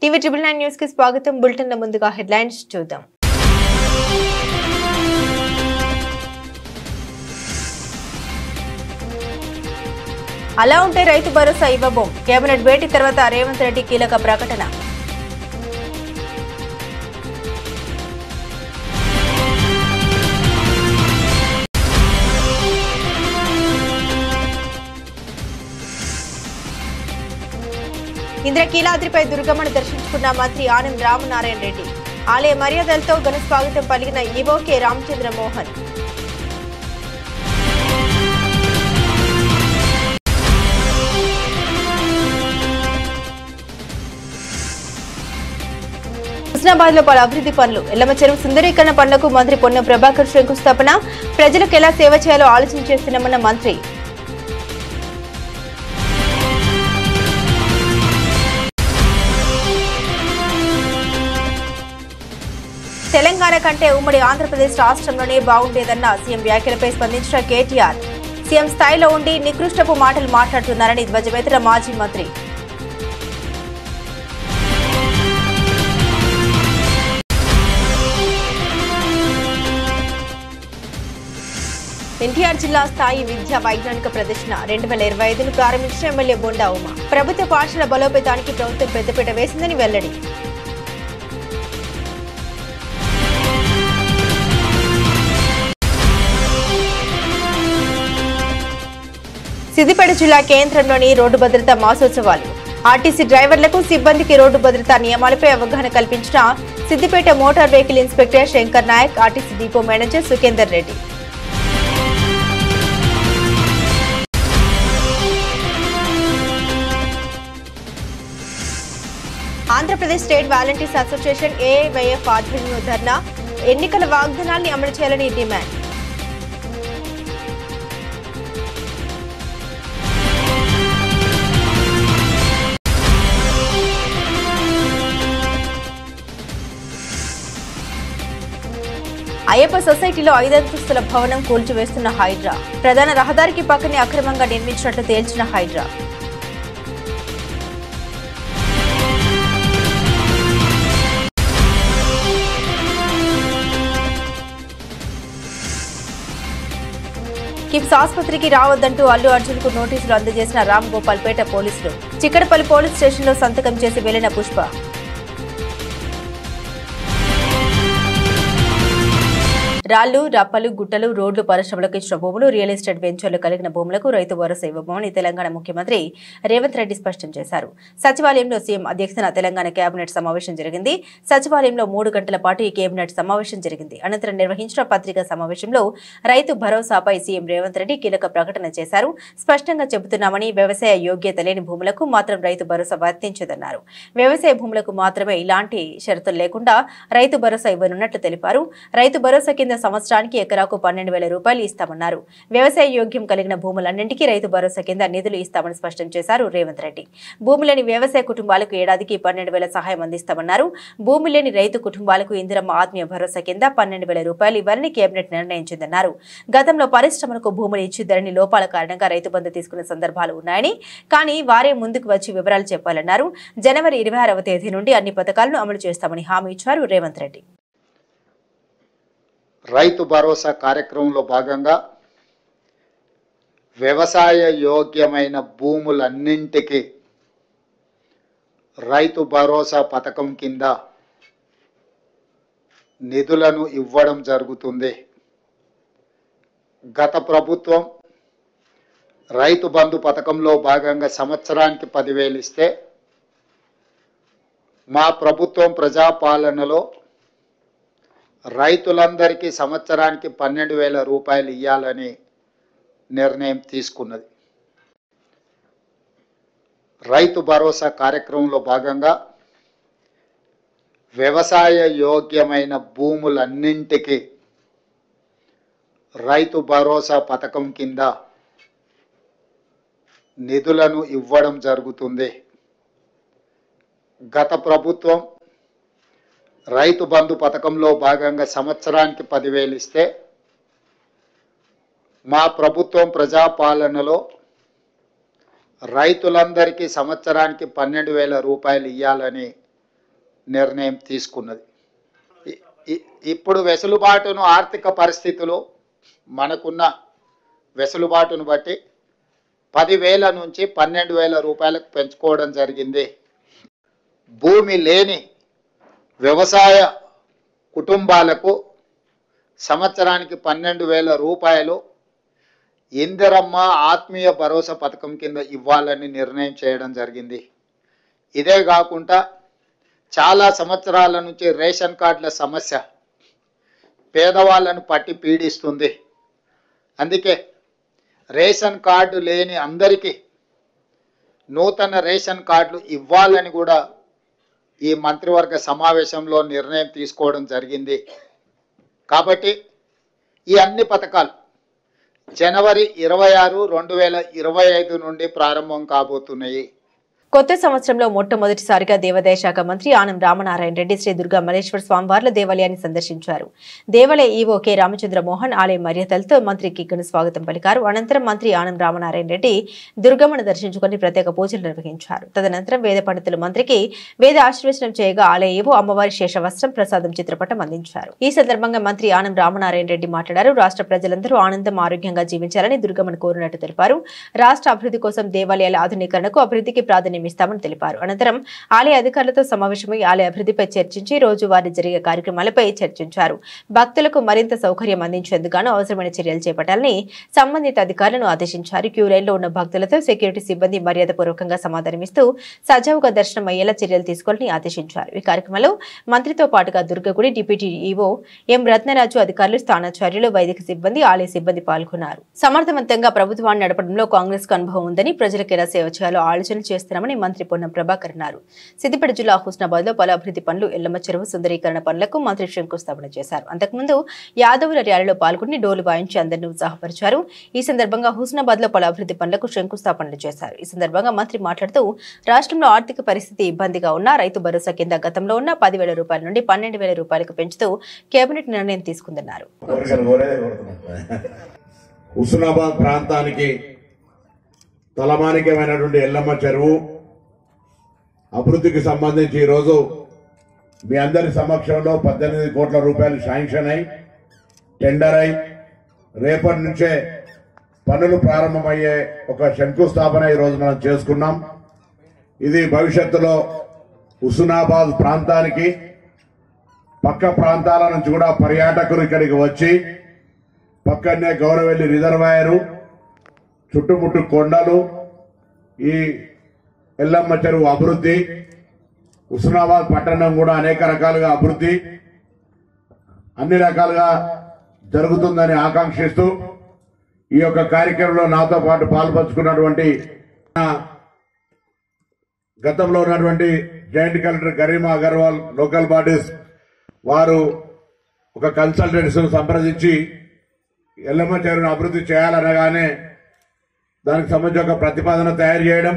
TV 999 news కి స్వాగతం. Bulletin లో ముందుగా హెడ్లైన్స్ చూద్దాం. అలా ఉంటే రైతు భరోసా ఇవ్వబోం. కేబినెట్ భేటీ తర్వాత రేవంత్ రెడ్డి కీలక ప్రకటన. ఇంద్రకీలాద్రిపై దుర్గమ్మను దర్శించుకున్న మంత్రి ఆనం రామనారాయణ రెడ్డి. ఆలయ మర్యాదలతో ఘన స్వాగతం పలికిన ఈవో కె రామచంద్ర మోహన్. హుస్నాబాద్ లో పలు అభివృద్ధి పనులు. ఎల్లమ్మ చెరువు సుందరీకరణ పనులకు మంత్రి పొన్నం ప్రభాకర్ శంకుస్థాపన. ప్రజలకు ఎలా సేవ చేయాలో ఆలోచన చేస్తున్నామన్న మంత్రి. తెలంగాణ కంటే ఉమ్మడి ఆంధ్రప్రదేశ్ రాష్ట్రంలోనే బాగుండేదన్న సీఎం వ్యాఖ్యలపై స్పందించిన కేటీఆర్. సీఎం స్థాయిలో ఉండి నికృష్టపు మాటలు మాట్లాడుతున్నారని ధ్వజమెత్తిన మాజీ మంత్రి. ఎన్టీఆర్ జిల్లా స్థాయి విద్యా వైజ్ఞానిక ప్రదర్శన 2025ను ప్రారంభించిన ఎమ్మెల్యే బొండా ఉమ. ప్రభుత్వ పాఠశాల బలోపేతానికి ప్రభుత్వం పెద్దపీట వేసిందని వెల్లడి. సిద్దిపేట జిల్లా కేంద్రంలోని రోడ్డు భద్రతా మాసోత్సవాలు. ఆర్టీసీ డ్రైవర్లకు సిబ్బందికి రోడ్డు భద్రతా నియమాలపై అవగాహన కల్పించిన Siddipet motor vehicle inspector Shankar Naik, RTC depot manager Sukhender Reddy. Andhra Pradesh state volunteers association AIYF ఆధ్వర్యంలో ధర్నా. ఎన్నికల వాగ్దానాల్ని అమలు చేయాలని డిమాండ్. అయ్యప్ప సొసైటీలో 5 అంతస్తుల భవనం కూల్చివేస్తున్న హైడ్రా. ప్రధాన రహదారికి పక్కనే అక్రమంగా నిర్మించినట్లు తేల్చిన హైడ్రా. కిమ్స్ ఆసుపత్రికి రావద్దంటూ అల్లు అర్జున్ కు నోటీసులు అందజేసిన రామ్ గోపాల్ పేట పోలీసులు. చిక్కడపల్లి పోలీస్ స్టేషన్లో సంతకం చేసి వెళ్లిన పుష్ప. రాళ్లు, రప్పలు, గుట్టలు, రోడ్లు, పరిశ్రమలకు ఇచ్చిన భూములు, రియల్ ఎస్టేట్ వెంచర్లు కలిగిన భూములకు రైతు భరోసా ఇవ్వబోమని తెలంగాణ ముఖ్యమంత్రి రేవంత్ రెడ్డి స్పష్టం చేశారు. సచివాలయంలో సీఎం అధ్యక్షతన తెలంగాణ కేబినెట్ సమావేశం జరిగింది. సచివాలయంలో 3 గంటల పాటు ఈ కేబినెట్ సమావేశం జరిగింది. అనంతరం నిర్వహించిన పత్రికా సమావేశంలో రైతు భరోసాపై సీఎం రేవంత్ రెడ్డి కీలక ప్రకటన చేశారు. స్పష్టంగా చెబుతున్నామని, వ్యవసాయ యోగ్యత లేని భూములకు మాత్రం రైతు భరోసా వర్తించదన్నారు. వ్యవసాయ భూములకు మాత్రమే ఇలాంటి షరతులు లేకుండా రైతు భరోసా ఇవ్వనున్నట్లు తెలిపారు. రైతు భరోసా కింద సంవత్సరానికి ఎకరాకు 12,000 రూపాయలు ఇస్తామన్నారు. వ్యవసాయ యోగ్యం కలిగిన భూములన్నింటికీ రైతు భరోసా కింద నిధులు ఇస్తామని స్పష్టం చేశారు రేవంత్ రెడ్డి. భూమి లేని వ్యవసాయ కుటుంబాలకు ఏడాదికి 12,000 సహాయం అందిస్తామన్నారు. భూమి లేని రైతు కుటుంబాలకు ఇందిరమ్మ ఆత్మీయ భరోసా కింద 12,000 రూపాయలు ఇవ్వాలని కేబినెట్ నిర్ణయించిందన్నారు. గతంలో పరిశ్రమలకు భూములు ఇచ్చిద్దరని లోపాల కారణంగా రైతు బంధు తీసుకున్న సందర్భాలు ఉన్నాయని, కానీ వారే ముందుకు వచ్చి వివరాలు చెప్పాలన్నారు. జనవరి 26వ తేదీ నుండి అన్ని పథకాలను అమలు చేస్తామని హామీ ఇచ్చారు రేవంత్ రెడ్డి. రైతు భరోసా కార్యక్రమంలో భాగంగా వ్యవసాయ యోగ్యమైన భూములన్నింటికి రైతు భరోసా పథకం కింద నిధులను ఇవ్వడం జరుగుతుంది. గత ప్రభుత్వం రైతు బంధు పథకంలో భాగంగా సంవత్సరానికి 10,000 ఇస్తే, మా ప్రభుత్వం ప్రజాపాలనలో రైతులందరికీ సంవత్సరానికి 12,000 రూపాయలు ఇవ్వాలని నిర్ణయం తీసుకున్నది. రైతు భరోసా కార్యక్రమంలో భాగంగా వ్యవసాయ యోగ్యమైన భూములన్నింటికి రైతు భరోసా పథకం కింద నిధులను ఇవ్వడం జరుగుతుంది. గత ప్రభుత్వం రైతు బంధు పథకంలో భాగంగా సంవత్సరానికి 10,000 ఇస్తే, మా ప్రభుత్వం ప్రజాపాలనలో రైతులందరికీ సంవత్సరానికి 12,000 రూపాయలు ఇవ్వాలని నిర్ణయం తీసుకున్నది. ఇప్పుడు వెసులుబాటును ఆర్థిక పరిస్థితులు మనకున్న వెసులుబాటును బట్టి 10,000 నుంచి 12,000 రూపాయలకు పెంచుకోవడం జరిగింది. భూమి లేని వ్యవసాయ కుటుంబాలకు సంవత్సరానికి 12,000 రూపాయలు ఇందిరమ్మ ఆత్మీయ భరోసా పథకం కింద ఇవ్వాలని నిర్ణయం చేయడం జరిగింది. ఇదే కాకుండా చాలా సంవత్సరాల నుంచి రేషన్ కార్డుల సమస్య పేదవాళ్ళను పట్టి పీడిస్తుంది. అందుకే రేషన్ కార్డు లేని అందరికీ నూతన రేషన్ కార్డులు ఇవ్వాలని కూడా ఈ మంత్రివర్గ సమావేశంలో నిర్ణయం తీసుకోవడం జరిగింది. కాబట్టి ఈ అన్ని పథకాలు జనవరి 26, 2025 నుండి ప్రారంభం కాబోతున్నాయి. కొత్త సంవత్సరంలో మొట్టమొదటిసారిగా దేవాదాయ శాఖ మంత్రి ఆనం రామనారాయణ రెడ్డి శ్రీ దుర్గా మల్లేశ్వర స్వామివార్ల దేవాలయాన్ని సందర్శించారు. దేవాలయ ఈవో కె రామచంద్ర మోహన్ ఆలయ మర్యాదలతో మంత్రికి ఘన స్వాగతం పలికారు. అనంతరం మంత్రి ఆనం రామనారాయణ రెడ్డి దుర్గమ్మను దర్శించుకుని ప్రత్యేక పూజలు నిర్వహించారు. తదనంతరం వేద పండితులు మంత్రికి వేద ఆశీర్వచనం చేయగా ఆలయ ఈవో అమ్మవారి శేషవస్త్రం ప్రసాదం చిత్రపటం అందించారు. ఈ సందర్భంగా మంత్రి ఆనం రామనారాయణ రెడ్డి మాట్లాడారు. రాష్ట్ర ప్రజలందరూ ఆనందం ఆరోగ్యంగా జీవించాలని దుర్గమ్మను కోరినట్టు తెలిపారు. రాష్ట్ర అభివృద్ధి కోసం దేవాలయాల ఆధునీకరణకు అభివృద్ధికి ప్రాధాన్యమిస్తామని తెలిపారు. అనంతరం ఆలయ అధికారులతో సమావేశమై ఆలయ అభివృద్ధిపై చర్చించి రోజువారీ జరిగే కార్యక్రమాలపై చర్చించారు. భక్తులకు మరింత సౌకర్యం అందించేందుకు అవసరమైన చర్యలు చేపట్టాలని సంబంధిత అధికారులను ఆదేశించారు. క్యూ లైన్లో ఉన్న భక్తులతో సెక్యూరిటీ సిబ్బంది మర్యాదపూర్వకంగా సమాధానమిస్తూ సజావుగా దర్శనం అయ్యేలా చర్యలు తీసుకోవాలని ఆదేశించారు. ఈ కార్యక్రమంలో మంత్రితో పాటుగా దుర్గగుడి డిప్యూటీ ఈవో ఎం రత్నరాజు, అధికారులు, స్థానాచార్యులు, వైదిక సిబ్బంది, ఆలయ సిబ్బంది పాల్గొన్నారు. సమర్థవంతంగా ప్రభుత్వాన్ని నడపడంలో కాంగ్రెస్ కు అనుభవం ఉందని, ప్రజలకు ఎలా సేవ చేయాలో ఆలోచన చేస్తున్నామని మంత్రి పొన్నం ప్రభాకర్ అన్నారు. సిద్దిపేట జిల్లా హుస్నాబాద్ లో పలు అభివృద్ధి పనులు, ఎల్లమ్మ చెరువు సుందరీకరణ పనులకు మంత్రి శంకుస్థాపన చేశారు. అంతకుముందు యాదవుల ర్యాలీలో పాల్గొని డోలు వాయించి అందరినీ ఉత్సాహపరిచారు. ఈ సందర్భంగా హుస్నాబాద్ లో పలు అభివృద్ధి పనులకు శంకుస్థాపనలు చేశారు. ఈ సందర్భంగా మంత్రి మాట్లాడుతూ రాష్ట్రంలో ఆర్థిక పరిస్థితి ఇబ్బందిగా ఉన్న రైతు భరోసా కింద గతంలో ఉన్న 10,000 రూపాయల నుండి 12,000 రూపాయలకు పెంచుతూ కేబినెట్ నిర్ణయం తీసుకుందన్నారు. హుస్నాబాద్ ప్రాంతానికి తలమానికమైనటువంటి ఎల్లమ్మ చెరువు అభివృద్ధికి సంబంధించి ఈరోజు మీ అందరి సమక్షంలో 18 కోట్ల రూపాయలు శాంక్షన్ అయి టెండర్ అయి రేపటి నుంచే పనులు ప్రారంభమయ్యే ఒక శంకుస్థాపన ఈరోజు మనం చేసుకున్నాం. ఇది భవిష్యత్తులో హుస్నాబాద్ ప్రాంతానికి పక్క ప్రాంతాల నుంచి కూడా పర్యాటకులు ఇక్కడికి వచ్చి పక్కనే గౌరవెల్లి రిజర్వాయరు, చుట్టుముట్టు కొండలు, ఈ ఎల్లమ్మ చెరువు అభివృద్ధి, హుస్నాబాద్ పట్టణం కూడా అనేక రకాలుగా అభివృద్ధి అన్ని రకాలుగా జరుగుతుందని ఆకాంక్షిస్తూ ఈ యొక్క కార్యక్రమంలో నాతో పాటు పాల్పంచుకున్నటువంటి గతంలో ఉన్నటువంటి joint collector Garima Agarwal, local bodies వారు ఒక కన్సల్టెంట్స్ సంప్రదించి ఎల్లమ్మ చెరువును అభివృద్ధి చేయాలనగానే దానికి సంబంధించి ఒక ప్రతిపాదన తయారు చేయడం,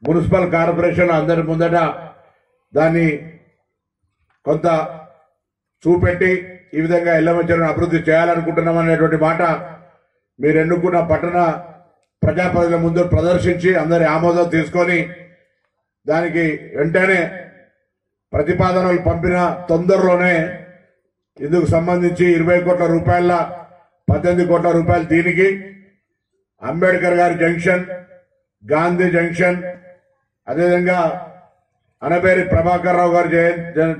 మున్సిపల్ కార్పొరేషన్ అందరి ముందట దాన్ని కొంత చూపెట్టి ఈ విధంగా ఎల్లమ్మ చెరువును అభివృద్ధి చేయాలనుకుంటున్నాం అనేటువంటి మాట మీరు ఎన్నుకున్న పట్టణ ప్రజాప్రతినిధుల ముందు ప్రదర్శించి అందరి ఆమోదం తీసుకొని దానికి వెంటనే ప్రతిపాదనలు పంపిన తొందరలోనే ఇందుకు సంబంధించి 20 కోట్ల రూపాయల 18 కోట్ల రూపాయలు దీనికి అంబేద్కర్ గారి జంక్షన్, గాంధీ జంక్షన్, అదేవిధంగా అనబేరి ప్రభాకర్ రావు గారి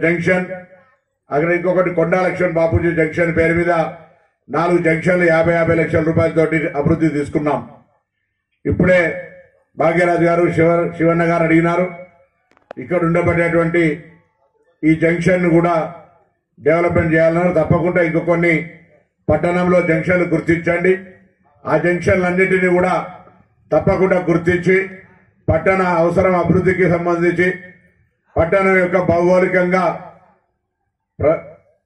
జంక్షన్, అక్కడ ఇంకొకటి కొండా లక్ష్మణ్ బాపూజీ జంక్షన్ పేరు మీద 4 జంక్షన్లు 50 లక్షల రూపాయలతోటి అభివృద్ధి తీసుకున్నాం. ఇప్పుడే భాగ్యరాజు గారు, శివన్న గారు అడిగినారు. ఇక్కడ ఉండబడేటువంటి ఈ జంక్షన్ కూడా డెవలప్మెంట్ చేయాలన్నారు. తప్పకుండా ఇంకో కొన్ని పట్టణంలో జంక్షన్లు గుర్తించండి. ఆ జంక్షన్లన్నింటినీ కూడా తప్పకుండా గుర్తించి పట్టణ అవసరం అభివృద్ధికి సంబంధించి పట్టణం యొక్క భౌగోళికంగా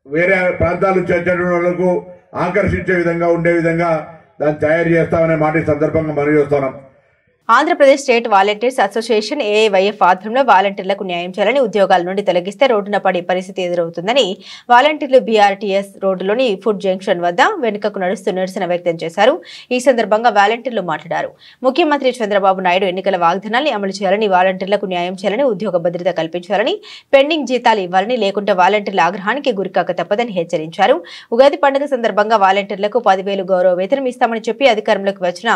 వేరే ప్రాంతాలు చేర్చడానికి ఆకర్షించే విధంగా ఉండే విధంగా దాన్ని తయారు చేస్తామనే మాట ఈ సందర్భంగా మనం చేస్తున్నాం. Andhra Pradesh state volunteers association AIYF ఆధ్వర్యంలో వాలంటీర్లకు న్యాయం చేయాలని ఉద్యోగాల నుండి తొలగిస్తే రోడ్డున పడే పరిస్థితి ఎదురవుతుందని వాలంటీర్లు బీఆర్టీఎస్ రోడ్డులోని ఫుడ్ జంక్షన్ వద్ద వెనుకకు నడుస్తూ నిరసన వ్యక్తం చేశారు. ఈ సందర్భంగా వాలంటీర్లు మాట్లాడారు. ముఖ్యమంత్రి చంద్రబాబు నాయుడు ఎన్నికల వాగ్దానాన్ని అమలు చేయాలని, వాలంటీర్లకు న్యాయం చేయాలని, ఉద్యోగ భద్రత కల్పించాలని, పెండింగ్ జీతాలు ఇవ్వాలని, లేకుంటే వాలంటీర్ల ఆగ్రహానికి గురికాక తప్పదని హెచ్చరించారు. ఉగాది పండుగ సందర్భంగా వాలంటీర్లకు 10,000 గౌరవ వేతనం ఇస్తామని చెప్పి అధికారంలోకి వచ్చిన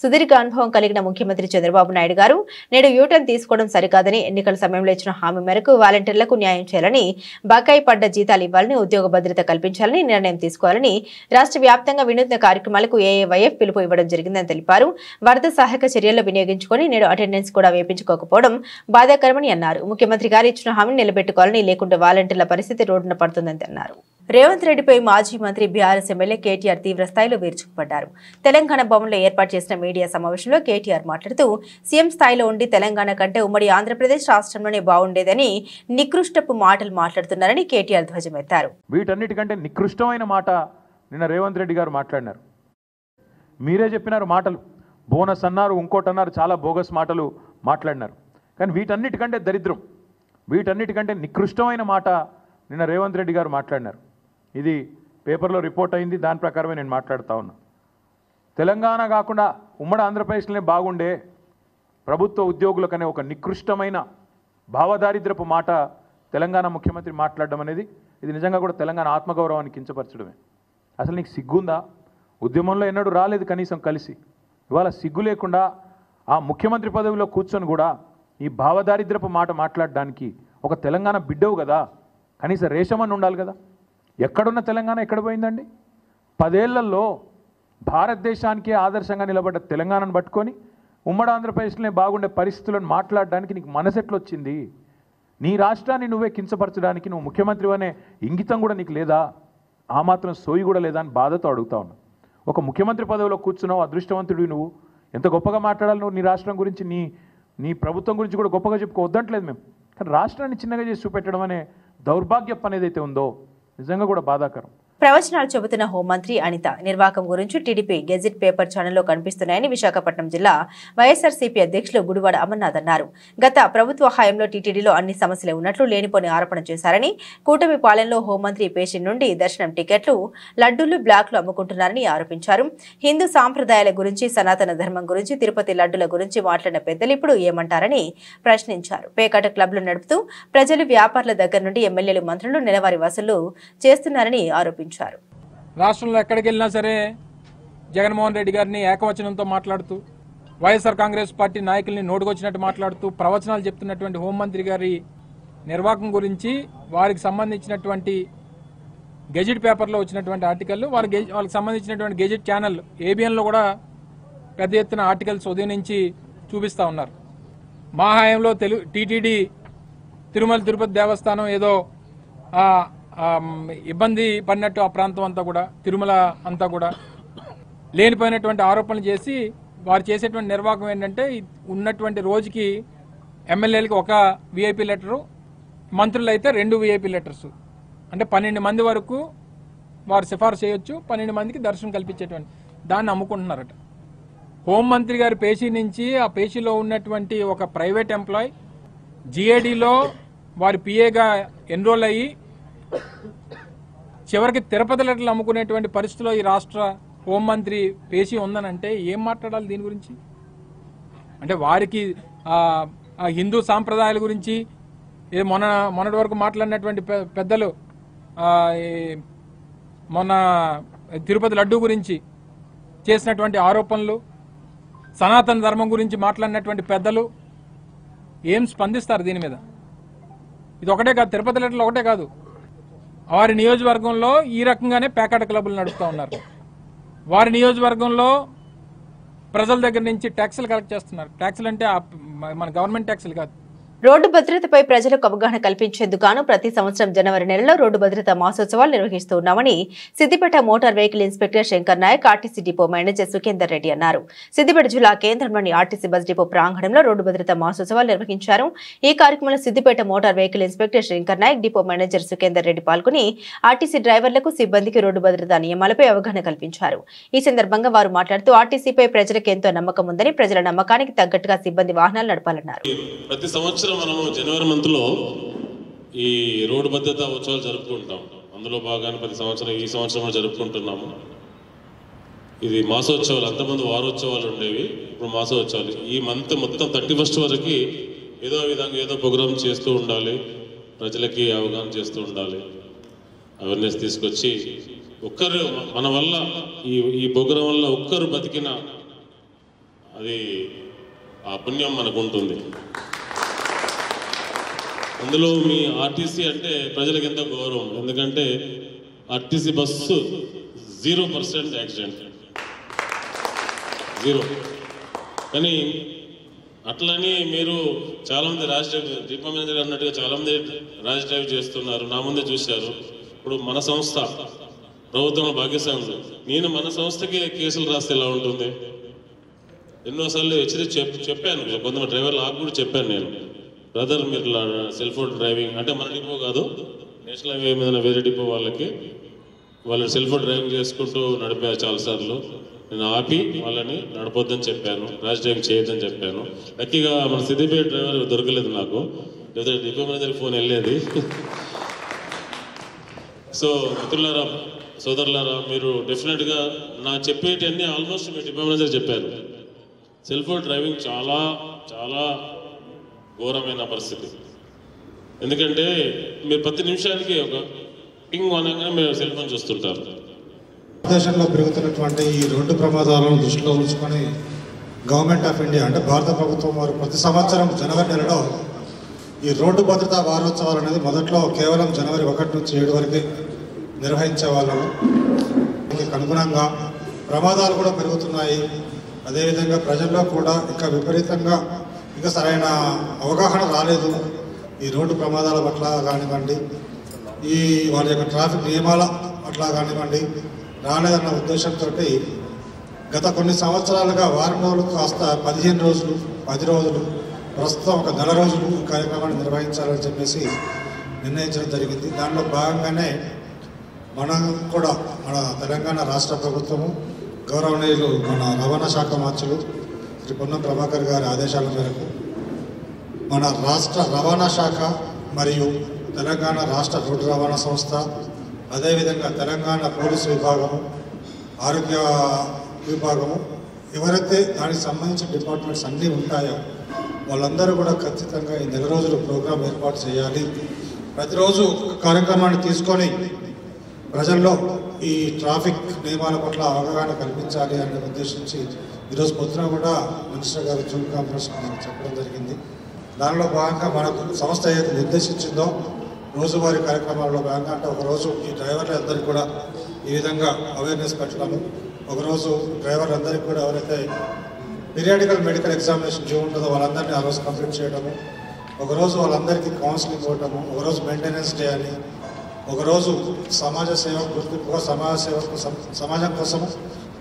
సుదీర్ఘ అనుభవం కలిగిన ముఖ్యమంత్రి చంద్రబాబు నాయుడు గారు నేడు యూటర్న్ తీసుకోవడం సరికాదని, ఎన్నికల సమయంలో ఇచ్చిన హామీ మేరకు వాలంటీర్లకు న్యాయం చేయాలని, బకాయి పడ్డ జీతాలు ఇవ్వాలని, ఉద్యోగ భద్రత కల్పించాలని నిర్ణయం తీసుకోవాలని రాష్ట్ర వ్యాప్తంగా వినూత్న కార్యక్రమాలకు ఏఐవైఎఫ్ పిలుపు ఇవ్వడం జరిగిందని తెలిపారు. వరద సహాయక చర్యల్లో వినియోగించుకొని నేడు అటెండెన్స్ కూడా వేయించుకోకపోవడం బాధాకరమని అన్నారు. ముఖ్యమంత్రి గారు ఇచ్చిన హామీని నిలబెట్టుకోవాలని, లేకుంటే వాలంటీర్ల పరిస్థితి రోడ్డున పడుతుందని అన్నారు. రేవంత్ రెడ్డిపై మాజీ మంత్రి బీఆర్ఎస్ ఎమ్మెల్యే కేటీఆర్ తీవ్ర స్థాయిలో విరుచుకుపడ్డారు. తెలంగాణ భవన్లో ఏర్పాటు చేసిన మీడియా సమావేశంలో కేటీఆర్ మాట్లాడుతూ సీఎం స్థాయిలో ఉండి తెలంగాణ కంటే ఉమ్మడి ఆంధ్రప్రదేశ్ రాష్ట్రంలోనే బాగుండేదని నికృష్టపు మాటలు మాట్లాడుతున్నారని కేటీఆర్ ధ్వజమెత్తారు. వీటన్నిటికంటే నికృష్టమైన మాట నిన్న రేవంత్ రెడ్డి గారు మాట్లాడినారు. మీరే చెప్పినారు మాటలు, బోనస్ అన్నారు, ఇంకోటి అన్నారు, చాలా బోగస్ మాటలు మాట్లాడినారు. కానీ వీటన్నిటికంటే దరిద్రం, వీటన్నిటికంటే నికృష్టమైన మాట నిన్న రేవంత్ రెడ్డి గారు మాట్లాడినారు. ఇది పేపర్లో రిపోర్ట్ అయింది, దాని ప్రకారమే నేను మాట్లాడుతూ ఉన్నా. తెలంగాణ కాకుండా ఉమ్మడి ఆంధ్రప్రదేశ్లోనే బాగుండే ప్రభుత్వ ఉద్యోగులకనే ఒక నికృష్టమైన భావదారిద్రపు మాట తెలంగాణ ముఖ్యమంత్రి మాట్లాడడం అనేది ఇది నిజంగా కూడా తెలంగాణ ఆత్మగౌరవాన్ని కించపరచడమే. అసలు నీకు సిగ్గుందా? ఉద్యమంలో ఎన్నడూ రాలేదు కనీసం కలిసి, ఇవాళ సిగ్గు లేకుండా ఆ ముఖ్యమంత్రి పదవిలో కూర్చొని కూడా ఈ భావదారిద్రపు మాట మాట్లాడడానికి ఒక తెలంగాణ బిడ్డవు కదా, కనీసం రేషమని ఉండాలి కదా. ఎక్కడున్న తెలంగాణ ఎక్కడ పోయిందండి? 10 ఏళ్లలో భారతదేశానికే ఆదర్శంగా నిలబడ్డ తెలంగాణను పట్టుకొని ఉమ్మడి ఆంధ్రప్రదేశ్లోనే బాగుండే పరిస్థితులను మాట్లాడడానికి నీకు మనసెట్లొచ్చింది? నీ రాష్ట్రాన్ని నువ్వే కించపరచడానికి నువ్వు ముఖ్యమంత్రి అనే ఇంగితం కూడా నీకు లేదా? ఆ మాత్రం సోయి కూడా లేదా అని బాధతో అడుగుతా ఉన్నా. ఒక ముఖ్యమంత్రి పదవిలో కూర్చున్నావు, అదృష్టవంతుడివి నువ్వు. ఎంత గొప్పగా మాట్లాడాలి నువ్వు నీ రాష్ట్రం గురించి, నీ ప్రభుత్వం గురించి కూడా గొప్పగా చెప్పుకోవద్దంటలేదు మేము. కానీ రాష్ట్రాన్ని చిన్నగా చేసి చూపెట్టడం అనే దౌర్భాగ్యం అనేది ఉందో నిజంగా కూడా బాధాకరం. ప్రవచనాలు చెబుతున్న హోంమంత్రి అనిత నిర్వాకం గురించి టీడీపీ గెజిట్ పేపర్ ఛానల్లో కనిపిస్తున్నాయని విశాఖపట్నం జిల్లా వైఎస్ఆర్సీపీ అధ్యక్షులు గుడివాడ అమర్నాథ్ అన్నారు. గత ప్రభుత్వ హయాంలో టీటీడీలో అన్ని సమస్యలే ఉన్నట్లు లేనిపోని ఆరోపణ చేశారని, కూటమి పాలనలో హోంమంత్రి పేషి నుండి దర్శనం టికెట్లు, లడ్డూలు, బ్లాక్లు అమ్ముకుంటున్నారని ఆరోపించారు. హిందూ సాంప్రదాయాల గురించి, సనాతన ధర్మం గురించి, తిరుపతి లడ్డుల గురించి మాట్లాడిన పెద్దలు ఇప్పుడు ఏమంటారని ప్రశ్నించారు. పేకాట క్లబ్లు నడుపుతూ ప్రజలు, వ్యాపారుల దగ్గర నుండి ఎమ్మెల్యేలు, మంత్రులు నెలవారీ వసూలు చేస్తున్నారని ఆరోపించారు. రాష్ట్రంలో ఎక్కడికి వెళ్ళినా సరే జగన్మోహన్ రెడ్డి గారిని ఏకవచనంతో మాట్లాడుతూ, వైఎస్ఆర్ కాంగ్రెస్ పార్టీ నాయకుల్ని నోటుకొచ్చినట్టు మాట్లాడుతూ ప్రవచనాలు చెప్తున్నటువంటి హోంమంత్రి గారి నిర్వాహకం గురించి, వారికి సంబంధించినటువంటి గెజిట్ పేపర్లో వచ్చినటువంటి ఆర్టికల్, వాళ్ళకి సంబంధించినటువంటి గెజిట్ ఛానల్ ఏబిఎన్లో కూడా పెద్ద ఎత్తున ఆర్టికల్స్ ఉదయం నుంచి చూపిస్తూ ఉన్నారు. మా హయాంలో టీటీడీ తిరుమల తిరుపతి దేవస్థానం ఏదో ఇబ్బంది పడినట్టు, ఆ ప్రాంతం అంతా కూడా, తిరుమల అంతా కూడా లేనిపోయినటువంటి ఆరోపణలు చేసి వారు చేసేటువంటి నిర్వాహకం ఏంటంటే ఉన్నటువంటి రోజుకి ఎమ్మెల్యేలకి ఒక విఐపీ లెటరు, మంత్రులు అయితే 2 విఐపీ లెటర్స్, అంటే 12 మంది వరకు వారు సిఫార్సు చేయొచ్చు, 12 మందికి దర్శనం కల్పించేటువంటి దాన్ని అమ్ముకుంటున్నారట. హోంమంత్రి గారి పేషీ నుంచి ఆ పేషీలో ఉన్నటువంటి ఒక ప్రైవేట్ ఎంప్లాయ్ జిఏడిలో వారి పిఏగా ఎన్రోల్ అయ్యి చివరికి తిరుపతి లెటర్లు అమ్ముకునేటువంటి పరిస్థితిలో ఈ రాష్ట్ర హోంమంత్రి పేషీ ఉందనంటే ఏం మాట్లాడాలి దీని గురించి? అంటే వారికి హిందూ సాంప్రదాయాల గురించి మొన్నటి వరకు మాట్లాడినటువంటి పెద్దలు, మొన్న తిరుపతి లడ్డూ గురించి చేసినటువంటి ఆరోపణలు, సనాతన ధర్మం గురించి మాట్లాడినటువంటి పెద్దలు ఏం స్పందిస్తారు దీని మీద? ఇది ఒకటే కాదు, తిరుపతి లెటర్లు ఒకటే కాదు, వారి నియోజకవర్గంలో ఈ రకంగానే పేకాట క్లబ్లు నడుపుతూ ఉన్నారు. వారి నియోజకవర్గంలో ప్రజల దగ్గర నుంచి ట్యాక్సులు కలెక్ట్ చేస్తున్నారు. ట్యాక్సులు అంటే మన గవర్నమెంట్ ట్యాక్సులు కాదు, రోడ్డు భద్రతపై ప్రజలకు అవగాహన కల్పించేందుకు గాను ప్రతి సంవత్సరం జనవరి నెలలో రోడ్డు భద్రతా మాసోత్సవాలు నిర్వహిస్తున్నామని Siddipet motor vehicle inspector Shankar Naik RTC depot manager Sukhender Reddy అన్నారు. సిద్దిపేట జిల్లా కేంద్రంలోని ఆర్టీసీ బస్ డిపో ప్రాంగణంలో రోడ్డు భద్రతా మాసోత్సవాలు నిర్వహించారు. ఈ కార్యక్రమంలో Siddipet motor vehicle inspector Shankar Naik, depot manager Sukhender Reddy పాల్గొని ఆర్టీసీ డ్రైవర్లకు, సిబ్బందికి రోడ్డు భద్రతా నియమాలపై అవగాహన కల్పించారు. ఈ సందర్భంగా వారు మాట్లాడుతూ ఆర్టీసీపై ప్రజలకు ఎంతో నమ్మకం ఉందని, ప్రజల నమ్మకానికి తగ్గట్టుగా సిబ్బంది వాహనాలు నడపాలన్నారు. మనము జనవరి మంత్లో ఈ రోడ్డు భద్రతా ఉత్సవాలు జరుపుకుంటాం. అందులో భాగాన్ని ప్రతి సంవత్సరం ఈ సంవత్సరం జరుపుకుంటున్నాము. ఇది మాసోత్సవాలు, అంతకుముందు వారోత్సవాలు ఉండేవి, ఇప్పుడు మాసోత్సవాలు. ఈ మంత్ మొత్తం 31 వరకు ఏదో విధంగా ఏదో ప్రోగ్రామ్ చేస్తూ ఉండాలి, ప్రజలకి అవగాహన చేస్తూ ఉండాలి, అవేర్నెస్ తీసుకొచ్చి ఒక్కరు మన వల్ల ఈ ప్రోగ్రాం వల్ల ఒక్కరు బతికిన అది ఆ పుణ్యం మనకు ఉంటుంది. అందులో మీ ఆర్టీసీ అంటే ప్రజలకు ఎంతో గౌరవం. ఎందుకంటే ఆర్టీసీ బస్సు 0% యాక్సిడెంట్, 0. కానీ అట్లని మీరు చాలామంది ర్యాష్ డ్రైవ్, డిపో మేనేజర్ అన్నట్టుగా చాలామంది ర్యాష్ డ్రైవ్ చేస్తున్నారు. నా ముందే చూశారు. ఇప్పుడు మన సంస్థ ప్రభుత్వం భాగ్యస్వామి, నేను మన సంస్థకి కేసులు రాస్తే ఎలా ఉంటుంది? ఎన్నోసార్లు చెప్పాను, కొంతమంది డ్రైవర్లు ఆకు కూడా చెప్పాను నేను, బ్రదర్ మీరు సెల్ ఫోన్ డ్రైవింగ్ అంటే మన డిపో కాదు, నేషనల్ హైవే మీద వేరే డిపో వాళ్ళు సెల్ ఫోన్ డ్రైవింగ్ చేసుకుంటూ నడిపారు చాలాసార్లు. నేను ఆపి వాళ్ళని నడపొద్దని చెప్పాను, ర్యాష్ డ్రైవింగ్ చేయొద్దని చెప్పాను. లక్కీగా మన సిద్దిపేట డ్రైవర్ దొరకలేదు నాకు, లేదా డిపో మేనేజర్ ఫోన్ వెళ్ళేది. సో మిత్రులారా, సోదరులారా, మీరు డెఫినెట్గా నా చెప్పేటన్నీ ఆల్మోస్ట్ మీ డిపో మేనేజర్ చెప్పారు. సెల్ ఫోన్ డ్రైవింగ్ చాలా చాలా ఘోరమైన పరిస్థితి. ఎందుకంటే మీరు ప్రతి నిమిషానికి ఒక పింగ్ అనగానే మీరు సెల్ ఫోన్ చూస్తుంటారు. దేశంలో పెరుగుతున్నటువంటి ఈ రోడ్డు ప్రమాదాలను దృష్టిలో ఉంచుకొని గవర్నమెంట్ ఆఫ్ ఇండియా అంటే భారత ప్రభుత్వం వారు ప్రతి సంవత్సరం జనవరి నెలలో ఈ రోడ్డు భద్రతా వారోత్సవాలు అనేది మొదట్లో కేవలం జనవరి 1 నుంచి 7 వరకు నిర్వహించే వాళ్ళము. దీనికి అనుగుణంగా ప్రమాదాలు కూడా పెరుగుతున్నాయి. అదేవిధంగా ప్రజల్లో కూడా ఇంకా విపరీతంగా ఇంకా సరైన అవగాహన రాలేదు ఈ రోడ్డు ప్రమాదాల పట్ల కానివ్వండి, ఈ వాళ్ళ యొక్క ట్రాఫిక్ నియమాల పట్ల కానివ్వండి రాలేదన్న ఉద్దేశంతో గత కొన్ని సంవత్సరాలుగా వారం రోజులు కాస్త 15 రోజులు, 10 రోజులు, ప్రస్తుతం ఒక నెల రోజులు ఈ కార్యక్రమాన్ని నిర్వహించాలని చెప్పేసి నిర్ణయించడం జరిగింది. దానిలో భాగంగానే మనం కూడా మన తెలంగాణ రాష్ట్ర ప్రభుత్వము గౌరవనీయులు మన రవాణా శాఖ మంత్రులు శ్రీ పొన్నం ప్రభాకర్ గారి ఆదేశాల మేరకు మన రాష్ట్ర రవాణా శాఖ మరియు తెలంగాణ రాష్ట్ర రోడ్డు రవాణా సంస్థ, అదేవిధంగా తెలంగాణ పోలీసు విభాగము, ఆరోగ్య విభాగము, ఎవరైతే దానికి సంబంధించిన డిపార్ట్మెంట్స్ అన్నీ ఉంటాయో వాళ్ళందరూ కూడా ఖచ్చితంగా ఈ నెల రోజులు ప్రోగ్రాం ఏర్పాటు చేయాలి. ప్రతిరోజు కార్యక్రమాన్ని తీసుకొని ప్రజల్లో ఈ ట్రాఫిక్ నియమాల పట్ల అవగాహన కల్పించాలి అనే ఉద్దేశించి ఈరోజు పొద్దున కూడా మినిస్టర్ గారు జూమ్ కాన్ఫరెన్స్ మనకు చెప్పడం జరిగింది. దానిలో భాగంగా మనకు సంస్థ ఏదైతే నిర్దేశించిందో రోజువారీ కార్యక్రమాల్లో భాగంగా అంటే ఒకరోజు ఈ డ్రైవర్లందరికీ కూడా ఈ విధంగా అవేర్నెస్ పెట్టడము, ఒకరోజు డ్రైవర్లందరికీ కూడా ఎవరైతే పీరియాడికల్ మెడికల్ ఎగ్జామినేషన్ డ్యూ ఉంటుందో వాళ్ళందరినీ ఆ రోజు కంప్లీట్ చేయడము, ఒకరోజు వాళ్ళందరికీ కౌన్సిలింగ్ ఇవ్వటము, ఒకరోజు మెయింటెనెన్స్ డే అని, ఒకరోజు సమాజ సేవ గుర్తింపుగా సమాజం కోసం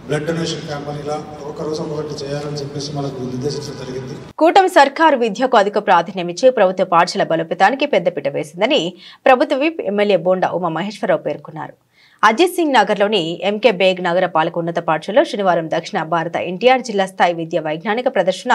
బ్లడ్ డొనేషన్ క్యాంపెయిన్, ఇలా ఒక్కొక్క రోజు ఒకటి చేయాలని చెప్పేసి మనకు నిర్దేశించడం జరిగింది. కూటమి సర్కారు విద్యకు అధిక ప్రాధాన్యం ఇచ్చి ప్రభుత్వ పాఠశాల బలోపేతానికి పెద్దపీట వేసిందని ప్రభుత్వ విప్ ఎమ్మెల్యే బోండా ఉమా మహేశ్వరరావు పేర్కొన్నారు. అజిత్ సింగ్ నగర్లోని ఎంకే బేగ్ నగర పాలక ఉన్నత పాఠశాలలో శనివారం దక్షిణ భారత ఎన్టీఆర్ జిల్లా స్థాయి విద్యా వైజ్ఞానిక ప్రదర్శన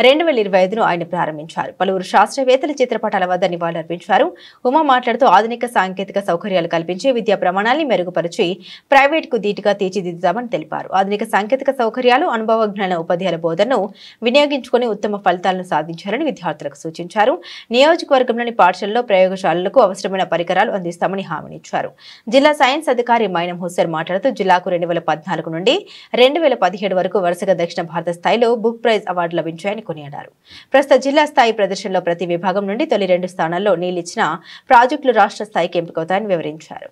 2025ను ఆయన ప్రారంభించారు. పలువురు శాస్త్రవేత్తల చిత్రపటాల వద్ద నివాళులర్పించారు. ఉమా మాట్లాడుతూ ఆధునిక సాంకేతిక సౌకర్యాలు కల్పించి విద్యా ప్రమాణాన్ని మెరుగుపరిచి ప్రైవేట్కు ధీటుగా తీర్చిదిద్దామని తెలిపారు. ఆధునిక సాంకేతిక సౌకర్యాలు, అనుభవజ్ఞులైన ఉపాధ్యాయుల బోధనను వినియోగించుకుని ఉత్తమ ఫలితాలను సాధించాలని విద్యార్థులకు సూచించారు. నియోజకవర్గంలోని పాఠశాలలో ప్రయోగశాలలకు అవసరమైన పరికరాలు అందిస్తామని హామీనిచ్చారు. జిల్లా సైన్స్ అధికారి మైనం హుస్సేన్ మాట్లాడుతూ జిల్లాకు 2014 నుండి 2017 వరకు వరుసగా దక్షిణ భారత స్థాయిలో బుక్ ప్రైజ్ అవార్డు లభించాయని కొనియాడారు. ప్రస్తుత జిల్లా స్థాయి ప్రదర్శనలో ప్రతి విభాగం నుండి తొలి 2 స్థానాల్లో నీలిచ్చిన ప్రాజెక్టులు రాష్ట్ర స్థాయికి ఎంపికవుతాయని వివరించారు.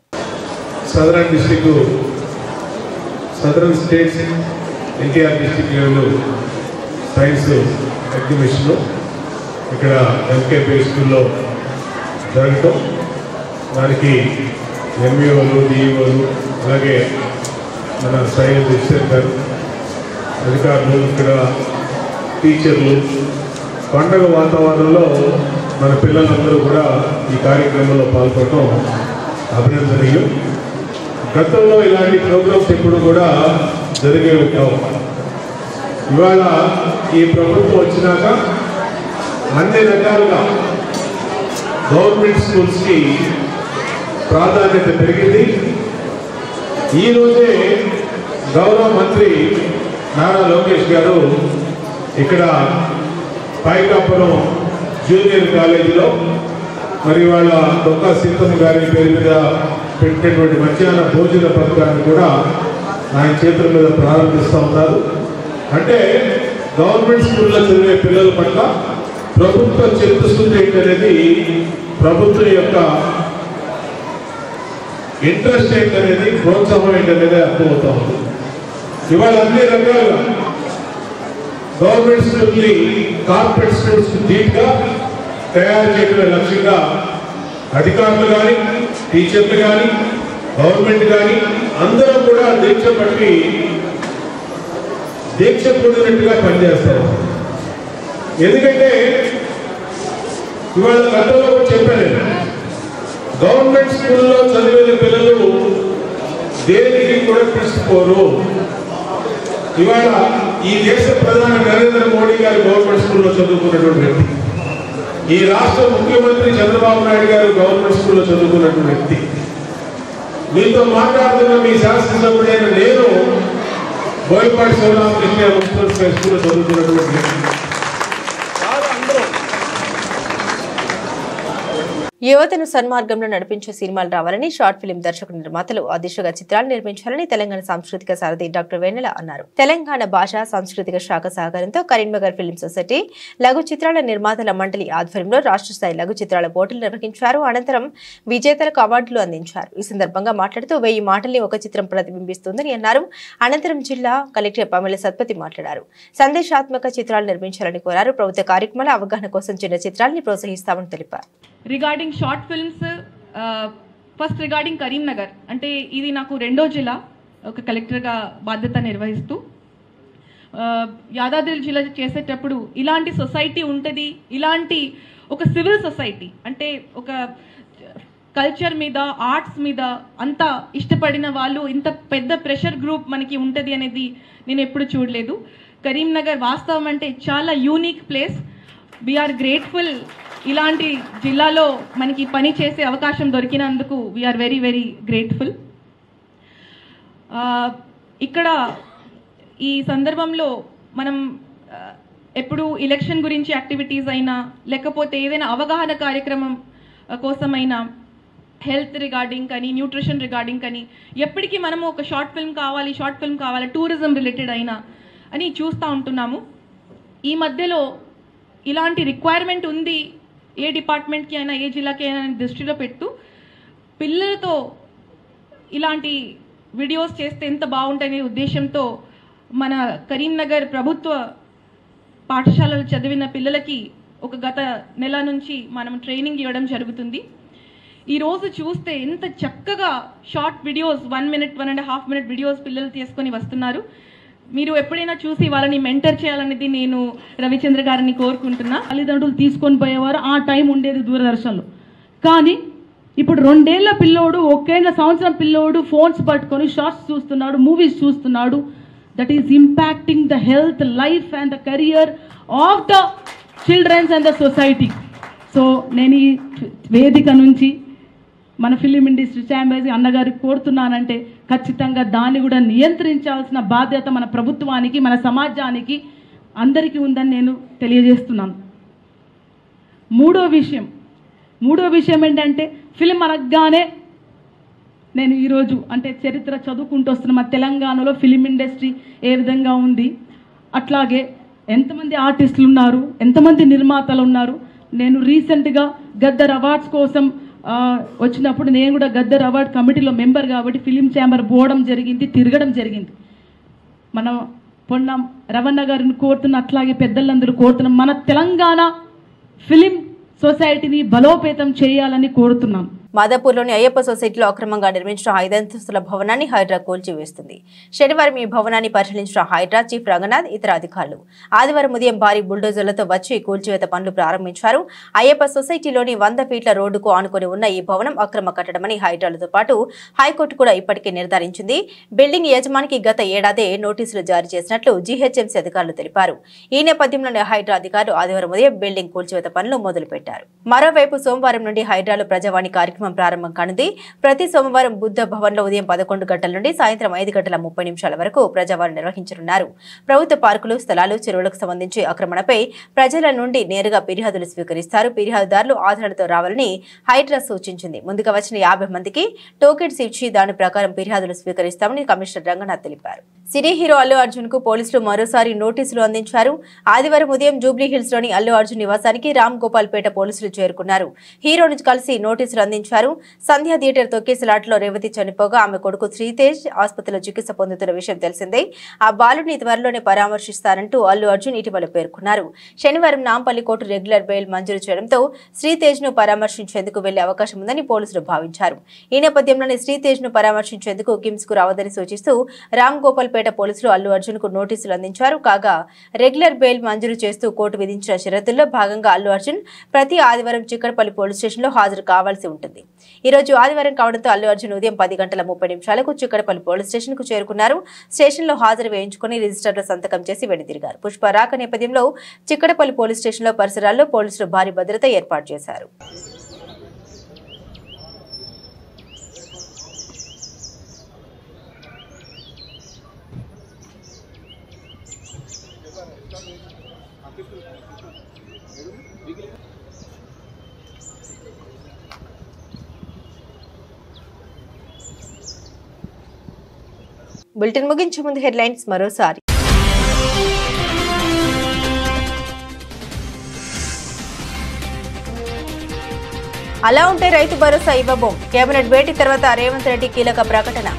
Southern states NTR district level science exhibition ఇక్కడ ఎంకేపీ స్కూల్లో జరగటం, దానికి ఎంఈఓలు, డిఈఓలు, అలాగే మన సైన్స్ ఇన్స్పెక్టర్ అధికారులు, ఇక్కడ టీచర్లు, పండగ వాతావరణంలో మన పిల్లలందరూ కూడా ఈ కార్యక్రమంలో పాల్గొనడం అభినందనీయం. గతంలో ఇలాంటి ప్రోగ్రామ్స్ ఎప్పుడు కూడా జరిగేవి కావు. ఇవాళ ఈ ప్రభుత్వం వచ్చినాక అన్ని రకాలుగా గవర్నమెంట్ స్కూల్స్కి ప్రాధాన్యత పెరిగింది. ఈరోజే గౌరవ మంత్రి నారా లోకేష్ గారు ఇక్కడ పైకాపురం జూనియర్ కాలేజీలో మరి వాళ్ళ డొక్కా సీతమ్మ గారి పేరు మీద పెట్టినటువంటి మధ్యాహ్న భోజన పథకాన్ని కూడా ఆయన చేతుల మీద ప్రారంభిస్తూ ఉన్నారు. అంటే గవర్నమెంట్ స్కూల్లో చదివే పిల్లల పట్ల ప్రభుత్వ చిత్తశుద్ధి ఏంటనేది, ప్రభుత్వం యొక్క ఇంట్రెస్ట్ ఏంటనేది, ప్రోత్సాహం ఏంటనేది అర్థమవుతా ఉంది. ఇవాళ అన్ని రకాలుగా గవర్నమెంట్ స్కూల్ని కార్పొరేట్ స్కూల్స్ ధీటుగా తయారు చేయడమే లక్ష్యంగా అధికారులు కానీ, టీచర్లు కానీ, గవర్నమెంట్ కానీ అందరూ కూడా దీక్ష కూడినట్టుగా పనిచేస్తారు. ఎందుకంటే ఇవాళ గతంలో చెప్పాను, గవర్నమెంట్ స్కూల్లో చదివిన పిల్లలు దేనికి కూడా తీసుకోరు. ఇవాళ ఈ దేశ ప్రధాని నరేంద్ర మోడీ గారు గవర్నమెంట్ స్కూల్లో చదువుకున్నటువంటి వ్యక్తి, ఈ రాష్ట్ర ముఖ్యమంత్రి చంద్రబాబు నాయుడు గారు గవర్నమెంట్ స్కూల్లో చదువుకున్నటువంటి వ్యక్తి, మీతో మాట్లాడుతున్న మీ శాసనసభ్యుడైన నేను బోయపాటి శివరామకృష్ణ మున్సిపల్ హై స్కూల్లో చదువుకున్నటువంటి వ్యక్తి. యువతను సన్మార్గంలో నడిపించే సినిమాలు రావాలని షార్ట్ ఫిల్మ్ దర్శకుడు నిర్మాతలు ఆ దిశగా చిత్రాలు నిర్మించాలని తెలంగాణ సాంస్కృతిక సారథి డాక్టర్ వెన్నెల అన్నారు. తెలంగాణ భాషా సాంస్కృతిక శాఖ సహకారంతో కరీంనగర్ ఫిల్మ్ సొసైటీ లఘు చిత్రాల నిర్మాతల మండలి ఆధ్వర్యంలో రాష్ట్ర స్థాయి లఘు చిత్రాల పోటీలు నిర్వహించారు. అనంతరం విజేతలకు అవార్డులు అందించారు. ఈ సందర్భంగా మాట్లాడుతూ 1000 మాటల్ని ఒక చిత్రం ప్రతిబింబిస్తుందని అన్నారు. అనంతరం జిల్లా కలెక్టర్ పమేల సత్పతి మాట్లాడారు. సందేశాత్మక చిత్రాలు నిర్మించాలని కోరారు. ప్రభుత్వ కార్యక్రమాల అవగాహన కోసం చిన్న చిత్రాలని ప్రోత్సహిస్తామని తెలిపారు. Regarding short films, first regarding Karimnagar, అంటే ఇది నాకు 2వ జిల్లా ఒక కలెక్టర్గా బాధ్యత నిర్వహిస్తూ యాదాద్రి జిల్లా చేసేటప్పుడు ఇలాంటి సొసైటీ ఉంటుంది, ఇలాంటి ఒక సివిల్ సొసైటీ అంటే ఒక కల్చర్ మీద, ఆర్ట్స్ మీద అంత ఇష్టపడిన వాళ్ళు, ఇంత పెద్ద ప్రెషర్ గ్రూప్ మనకి ఉంటుంది అనేది నేను ఎప్పుడు చూడలేదు. కరీంనగర్ వాస్తవం అంటే చాలా యూనిక్ ప్లేస్. వీఆర్ గ్రేట్ఫుల్ ఇలాంటి జిల్లాలో మనకి పని చేసే అవకాశం దొరికినందుకు వీఆర్ వెరీ వెరీ గ్రేట్ఫుల్. ఇక్కడ ఈ సందర్భంలో మనం ఎప్పుడు ఎలక్షన్ గురించి యాక్టివిటీస్ అయినా, లేకపోతే ఏదైనా అవగాహన కార్యక్రమం కోసమైనా, హెల్త్ రిగార్డింగ్ కానీ, న్యూట్రిషన్ రిగార్డింగ్ కానీ, ఎప్పటికీ మనము ఒక షార్ట్ ఫిల్మ్ కావాలి, టూరిజం రిలేటెడ్ అయినా అని చూస్తూ ఉంటున్నాము. ఈ మధ్యలో ఇలాంటి రిక్వైర్మెంట్ ఉంది, ఏ డిపార్ట్మెంట్కి అయినా, ఏ జిల్లాకి అయినా దృష్టిలో పెట్టు పిల్లలతో ఇలాంటి వీడియోస్ చేస్తే ఎంత బాగుంటుందనే ఉద్దేశంతో మన కరీంనగర్ ప్రభుత్వ పాఠశాలలు చదివిన పిల్లలకి ఒక గత నెల నుంచి మనం ట్రైనింగ్ ఇవ్వడం జరుగుతుంది. ఈరోజు చూస్తే ఎంత చక్కగా short videos 1 minute 1.5 minute videos పిల్లలు తీసుకొని వస్తున్నారు. మీరు ఎప్పుడైనా చూసి వాళ్ళని మెంటర్ చేయాలనేది నేను రవిచంద్ర గారిని కోరుకుంటున్నా. తల్లిదండ్రులు తీసుకొని పోయేవారు, ఆ టైం ఉండేది దూరదర్శన్లో. కానీ ఇప్పుడు 2 ఏళ్ల పిల్లోడు, 1 సంవత్సరం పిల్లోడు ఫోన్స్ పట్టుకొని షార్ట్స్ చూస్తున్నాడు, మూవీస్ చూస్తున్నాడు. That is impacting the health, life and the career of the childrens and the society. So నేను ఈ వేదిక నుంచి మన ఫిలిం ఇండస్ట్రీ ఛాంబర్స్ అన్నగారికి కోరుతున్నానంటే, ఖచ్చితంగా దాన్ని కూడా నియంత్రించాల్సిన బాధ్యత మన ప్రభుత్వానికి, మన సమాజానికి అందరికీ ఉందని నేను తెలియజేస్తున్నాను. మూడో విషయం ఏంటంటే, ఫిలిం అనగానే నేను ఈరోజు అంటే చరిత్ర చదువుకుంటూ వస్తున్న మన తెలంగాణలో ఫిలిం ఇండస్ట్రీ ఏ విధంగా ఉంది, అట్లాగే ఎంతమంది ఆర్టిస్టులు ఉన్నారు, ఎంతమంది నిర్మాతలు ఉన్నారు. నేను రీసెంట్గా గద్దర్ అవార్డ్స్ కోసం వచ్చినప్పుడు నేను కూడా గద్దర్ అవార్డ్ కమిటీలో మెంబర్ కాబట్టి ఫిలిం ఛాంబర్ పోవడం జరిగింది, తిరగడం జరిగింది. మనం పొన్నం రవణ గారిని కోరుతున్న, అట్లాగే పెద్దలందరూ కోరుతున్నాం, మన తెలంగాణ ఫిలిం సొసైటీని బలోపేతం చేయాలని కోరుతున్నాం. మాదాపూర్లోని అయ్యప్ప సొసైటీలో అక్రమంగా నిర్మించిన 5 అంతస్తుల భవనాన్ని హైడ్రా కూల్చివేస్తుంది. శనివారం ఈ భవనాన్ని పరిశీలించిన హైడ్రా చీఫ్ రంగనాథ్ ఇతర అధికారులు ఆదివారం ఉదయం భారీ బుల్డోజర్లతో వచ్చి కూల్చివేత పనులు ప్రారంభించారు. అయ్యప్ప సొసైటీలోని 100 ఫీట్ల రోడ్డుకు ఆనుకొని ఉన్న ఈ భవనం అక్రమ కట్టడమని హైడ్రాలతో పాటు హైకోర్టు కూడా ఇప్పటికే నిర్ధారించింది. బిల్డింగ్ యజమానికి గత ఏడాదే నోటీసులు జారీ చేసినట్లు జీహెచ్ఎంసీ అధికారులు తెలిపారు. ఈ నేపథ్యంలోనే హైడ్రా అధికారులు ఆదివారం ఉదయం బిల్డింగ్ కూల్చివేత పనులు మొదలుపెట్టారు. మరోవైపు సోమవారం నుండి హైడ్రాలో ప్రజావాణి కార్యక్రమం ప్రారంభం కానుంది. ప్రతి సోమవారం బుద్ధ భవన్ లో ఉదయం 11 గంటల నుండి సాయంత్రం 5:30 వరకు ప్రజావాణి నిర్వహించనున్నారు. ప్రభుత్వ పార్కులు, స్థలాలు, చెరువులకు సంబంధించి ఆక్రమణపై ప్రజల నుండి నేరుగా ఫిర్యాదులు స్వీకరిస్తారు. ఫిర్యాదుదారులు ఆధారాలతో రావాలని హైడ్రా సూచించింది. ముందుగా వచ్చిన 50 మందికి టోకెన్స్ ఇచ్చి దాని ప్రకారం ఫిర్యాదులు స్వీకరిస్తామని కమిషనర్ రంగనాథ్ తెలిపారు. సినీ హీరో అల్లు అర్జున్ కు పోలీసులు మరోసారి నోటీసులు అందించారు. ఆదివారం ఉదయం జూబ్లీ హిల్స్ లోని అల్లు అర్జున్ నివాసానికి రామ్ గోపాల్ పేట పోలీసులు చేరుకున్నారు. హీరోను కలిసి నోటీసులు అందించారు. సంధ్య థియేటర్ తొక్కేసలాటలో రేవతి చనిపోగా ఆమె కొడుకు శ్రీతేజ్ ఆసుపత్రిలో చికిత్స పొందుతున్న విషయం తెలిసిందే. ఆ బాలుడిని త్వరలోనే పరామర్శిస్తారంటూ అల్లు అర్జున్ ఇటీవల పేర్కొన్నారు. శనివారం నాంపల్లి కోర్టు రెగ్యులర్ బెయిల్ మంజూరు చేయడంతో శ్రీతేజ్ ను పరామర్శించేందుకు వెళ్లే అవకాశం ఉందని పోలీసులు భావించారు. ఈ నేపథ్యంలోనే శ్రీతేజ్ ను పరామర్శించేందుకు కిమ్స్ కు రావద్దని సూచిస్తూ రామ్ గోపాల్ పేట పోలీసులు అల్లు అర్జున్ కు నోటీసులు అందించారు. కాగా రెగ్యులర్ బెయిల్ మంజూరు చేస్తూ కోర్టు విధించిన షరతుల్లో భాగంగా అల్లు అర్జున్ ప్రతి ఆదివారం చిక్కడపల్లి పోలీస్ స్టేషన్ లో హాజరు కావాల్సి ఉంటుంది. ఈ రోజు ఆదివారం కావడంతో అల్లు అర్జున్ ఉదయం 10:30 చిక్కడపల్లి పోలీస్ స్టేషన్ కు చేరుకున్నారు. స్టేషన్ లో హాజరు వేయించుకుని రిజిస్టర్ లో సంతకం చేసి వెనుతిరిగారు. పుష్ప రాక నేపథ్యంలో చిక్కడపల్లి పోలీస్ స్టేషన్ లో పరిసరాల్లో పోలీసులు భారీ భద్రత ఏర్పాటు చేశారు. బులెటిన్ ముగించే ముందు హెడ్లైన్స్ మరోసారి. అలా ఉంటే రైతు భరోసా ఇవ్వబోం. కేబినెట్ భేటీ తర్వాత రేవంత్ రెడ్డి కీలక ప్రకటన.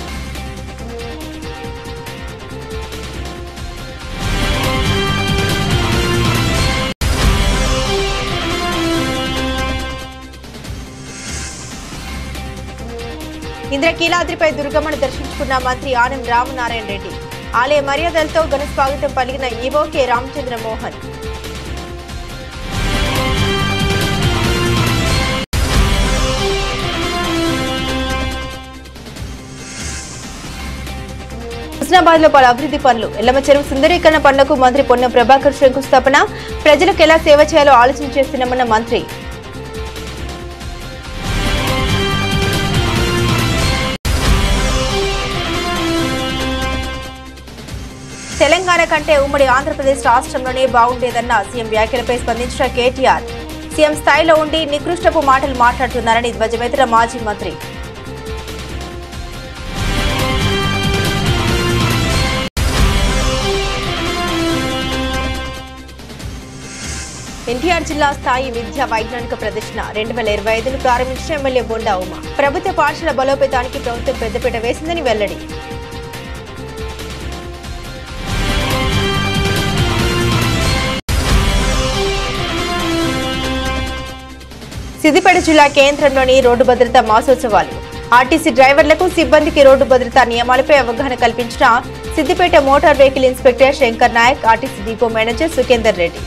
ఇంద్రకీలాద్రిపై దుర్గమ్మను దర్శించుకున్న మంత్రి ఆనం రామనారాయణ రెడ్డి. ఆలయ మర్యాదలతో ఘన స్వాగతం పలికిన ఈవో కె రామచంద్ర మోహన్. హుస్నాబాద్ లో పలు అభివృద్ధి పనులు. ఎల్లమ్మ చెరువు సుందరీకరణ పనులకు మంత్రి పొన్నం ప్రభాకర్ శంకుస్థాపన. ప్రజలకు ఎలా సేవ చేయాలో ఆలోచన చేస్తున్నామన్న మంత్రి. తెలంగాణ కంటే ఉమ్మడి ఆంధ్రప్రదేశ్ రాష్ట్రంలోనే బాగుండేదన్న సీఎం వ్యాఖ్యలపై స్పందించిన కేటీఆర్. సీఎం స్థాయిలో ఉండి నికృష్టపు మాటలు మాట్లాడుతున్నారని ధ్వజమెత్తిన మాజీ మంత్రి. ఎన్టీఆర్ జిల్లా స్థాయి విద్యా వైజ్ఞానిక ప్రదర్శన 2025ను ప్రారంభించిన ఎమ్మెల్యే బొండా ఉమా. ప్రభుత్వ పాఠశాల బలోపేతానికి ప్రభుత్వం పెద్దపీట వేసిందని వెల్లడి. సిద్దిపేట జిల్లా కేంద్రంలోని రోడ్డు భద్రతా మాసోత్సవాలు. ఆర్టీసీ డ్రైవర్లకు సిబ్బందికి రోడ్డు భద్రతా నియమాలపై అవగాహన కల్పించిన Siddipet motor vehicle inspector Shankar Naik, RTC depot manager Sukhender Reddy.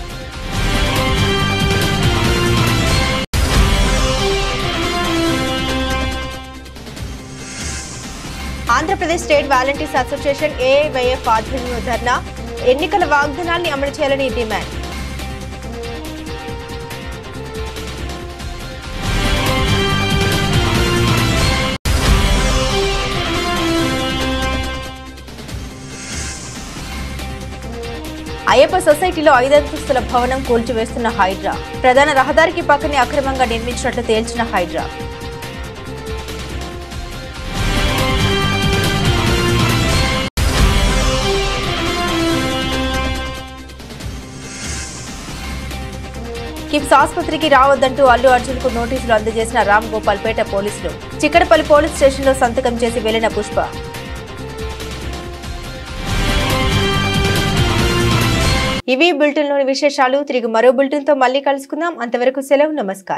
Andhra Pradesh state volunteers association AIYF ఆధ్వర్యంలో ధర్నా. ఎన్నికల వాగ్దానాన్ని అమలు చేయాలని డిమాండ్. అయ్యప్ప సొసైటీలో 5 అంతస్తుల భవనం కూల్చివేస్తున్న హైడ్రా. ప్రధాన రహదారికి పక్కనే అక్రమంగా నిర్మించినట్లు తేల్చిన హైడ్రా. కిమ్స్ ఆసుపత్రికి రావద్దంటూ అల్లు అర్జున్ కు నోటీసులు అందజేసిన రామ్ గోపాల్ పేట పోలీసులు. చిక్కడపల్లి పోలీస్ స్టేషన్ లో సంతకం చేసి వెళ్లిన పుష్ప. ఇవి బులెటిన్లోని విశేషాలు. తిరిగి మరో బులెటిన్తో మళ్ళీ కలుసుకుందాం. అంతవరకు సెలవు. నమస్కారం.